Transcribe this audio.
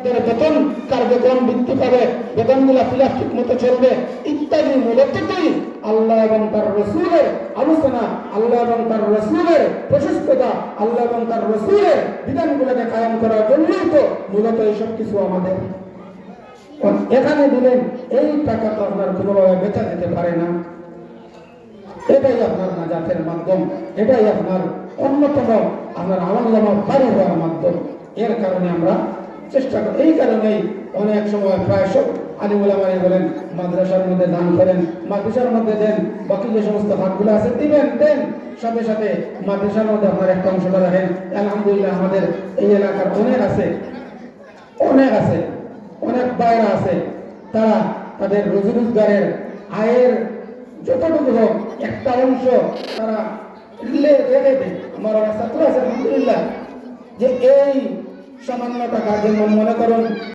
বেতন কার্যক্রম বৃদ্ধি পাবে, বেতনগুলো ফিলাপ ঠিক মতো চলবে ইত্যাদি মূলতই আল্লাহ এবং তার রসুলের আলোচনা, আল্লাহ এবং তার রসুলের প্রশস্ততা, আল্লাহ এবং তার রসুলের বিধানগুলোকে কায়েম করার জন্যই তো মূলত এইসব কিছু আমাদের। এখানে দিলেন এই টাকা তো আপনার কোনোভাবে বেচা যেতে পারে না। এটাই আপনার নাজাতের মাধ্যম, এটাই আপনার অন্যতম আপনার আমল-নামা ভারী হওয়ার মাধ্যম। এর কারণে আমরা চেষ্টা করি। এই কারণেই অনেক সময় প্রায় সব আলিম উলামায়ে বলেন মাদ্রাসার মধ্যে দান করেন, মাদ্রাসার মধ্যে দেন, বাকি যে সমস্ত হাতগুলো আছে দিবেন দেন, সাথে সাথে মাদ্রাসার মধ্যে আপনার একটা অংশটা রাখেন। আলহামদুলিল্লাহ আমাদের এই এলাকার অনেক আছে, অনেক বাইরা আছে, তারা তাদের রোজি রোজগারের আয়ের যতটুকু হোক একটা অংশ তারা রেখে দেয়। আমার ছাত্র আছে আলহামদুলিল্লাহ, যে এই সামান্য টাকা যেমন মনে করুন